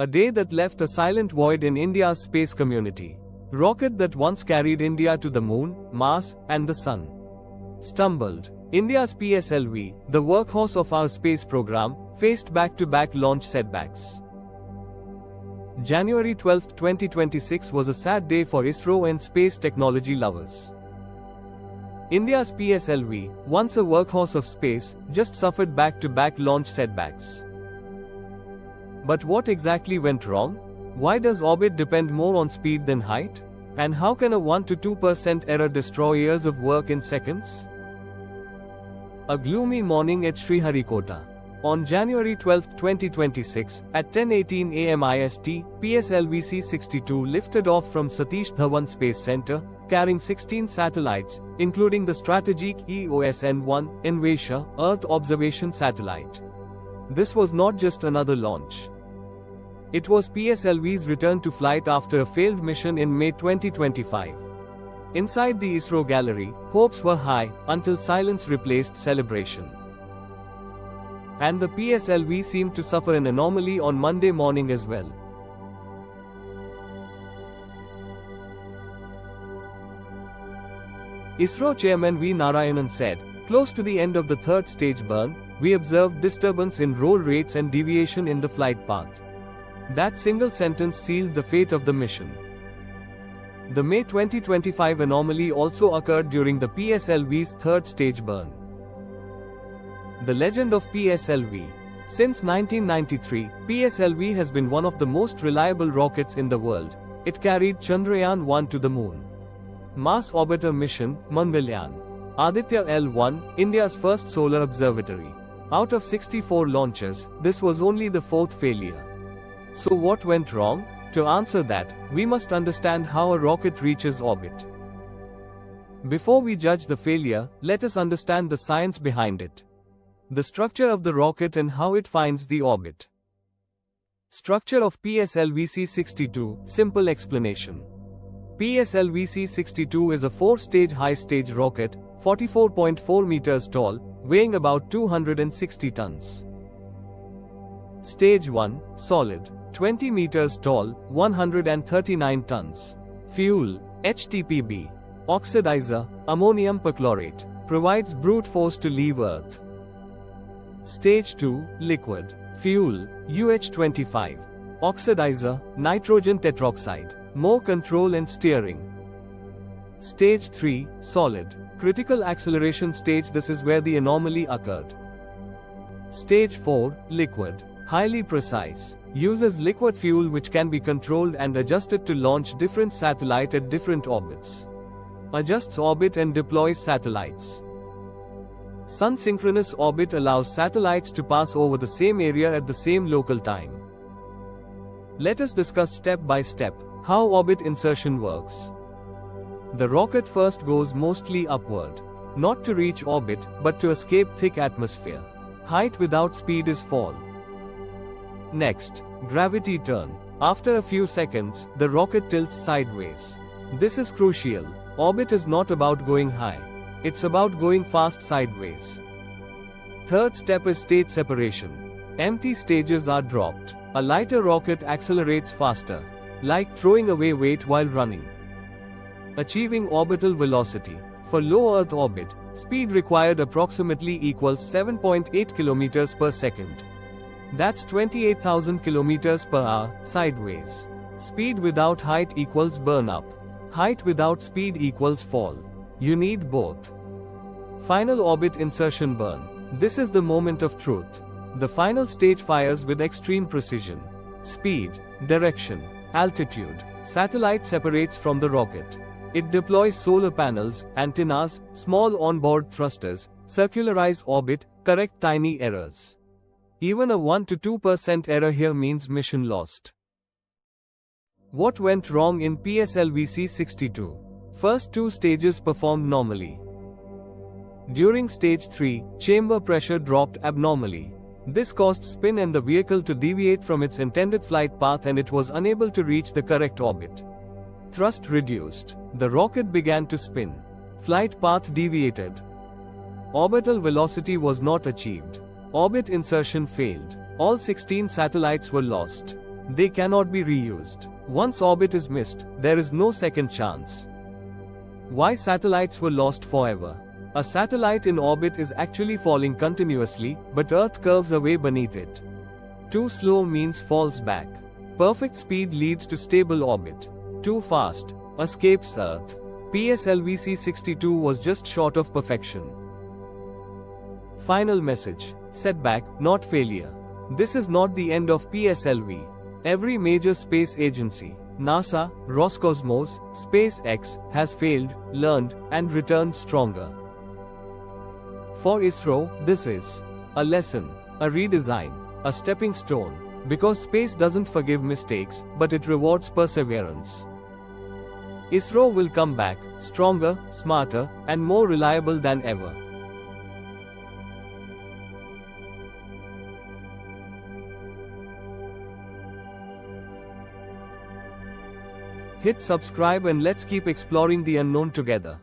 A day that left a silent void in India's space community. Rocket that once carried India to the moon, Mars, and the sun stumbled. India's PSLV, the workhorse of our space program, faced back-to-back launch setbacks. January 12, 2026 was a sad day for ISRO and space technology lovers. India's PSLV, once a workhorse of space, just suffered back-to-back launch setbacks. But what exactly went wrong? Why does orbit depend more on speed than height? And how can a 1 to 2% error destroy years of work in seconds? A gloomy morning at Sriharikota. On January 12, 2026, at 10:18 am IST, PSLV-C62 lifted off from Satish Dhawan Space Center, carrying 16 satellites, including the strategic EOS-N1 Anvesha Earth observation satellite. This was not just another launch. It was PSLV's return to flight after a failed mission in May 2025. Inside the ISRO gallery, hopes were high, until silence replaced celebration. And the PSLV seemed to suffer an anomaly on Monday morning as well. ISRO Chairman V. Narayanan said, "Close to the end of the third stage burn, we observed disturbance in roll rates and deviation in the flight path." That single sentence sealed the fate of the mission. The May 2025 anomaly also occurred during the PSLV's third stage burn. The legend of PSLV. Since 1993, PSLV has been one of the most reliable rockets in the world. It carried Chandrayaan-1 to the moon. Mars orbiter mission, Mangalyaan and Aditya-L1, India's first solar observatory. Out of 64 launches, this was only the fourth failure. So what went wrong? To answer that, we must understand how a rocket reaches orbit. Before we judge the failure, let us understand the science behind it. The structure of the rocket and how it finds the orbit. Structure of PSLV-C62, simple explanation. PSLV-C62 is a 4-stage high-stage rocket, 44.4 meters tall, weighing about 260 tons. Stage 1, solid, 20 meters tall, 139 tons. Fuel, HTPB. Oxidizer, ammonium perchlorate, provides brute force to leave Earth. Stage 2, liquid. Fuel, UH-25. Oxidizer, nitrogen tetroxide. More control and steering. Stage 3, solid. Critical acceleration stage. This is where the anomaly occurred. Stage 4, liquid. Highly precise. Uses liquid fuel which can be controlled and adjusted to launch different satellites at different orbits. Adjusts orbit and deploys satellites. Sun synchronous orbit allows satellites to pass over the same area at the same local time. Let us discuss step by step how orbit insertion works. The rocket first goes mostly upward, not to reach orbit, but to escape thick atmosphere. Height without speed is fall. Next, gravity turn. After a few seconds, the rocket tilts sideways. This is crucial. Orbit is not about going high. It's about going fast sideways. Third step is stage separation. Empty stages are dropped. A lighter rocket accelerates faster, like throwing away weight while running. Achieving orbital velocity. For low Earth orbit, speed required approximately equals 7.8 kilometers per second. That's 28,000 kilometers per hour, sideways. Speed without height equals burn up. Height without speed equals fall. You need both. Final orbit insertion burn. This is the moment of truth. The final stage fires with extreme precision. Speed, direction, altitude. Satellite separates from the rocket. It deploys solar panels, antennas, small onboard thrusters, circularize orbit, correct tiny errors. Even a 1 to 2% error here means mission lost. What went wrong in PSLV-C62? First two stages performed normally. During stage 3, chamber pressure dropped abnormally. This caused spin and the vehicle to deviate from its intended flight path, and it was unable to reach the correct orbit. Thrust reduced. The rocket began to spin. Flight path deviated. Orbital velocity was not achieved. Orbit insertion failed. All 16 satellites were lost. They cannot be reused. Once orbit is missed, there is no second chance. Why satellites were lost forever? A satellite in orbit is actually falling continuously, but Earth curves away beneath it. Too slow means falls back. Perfect speed leads to stable orbit. Too fast escapes Earth. PSLV-C62 was just short of perfection. Final message: setback, not failure. This is not the end of PSLV. Every major space agency, NASA, Roscosmos, SpaceX, has failed, learned, and returned stronger. For ISRO, this is a lesson, a redesign, a stepping stone, because space doesn't forgive mistakes, but it rewards perseverance. ISRO will come back, stronger, smarter, and more reliable than ever. Hit subscribe and let's keep exploring the unknown together.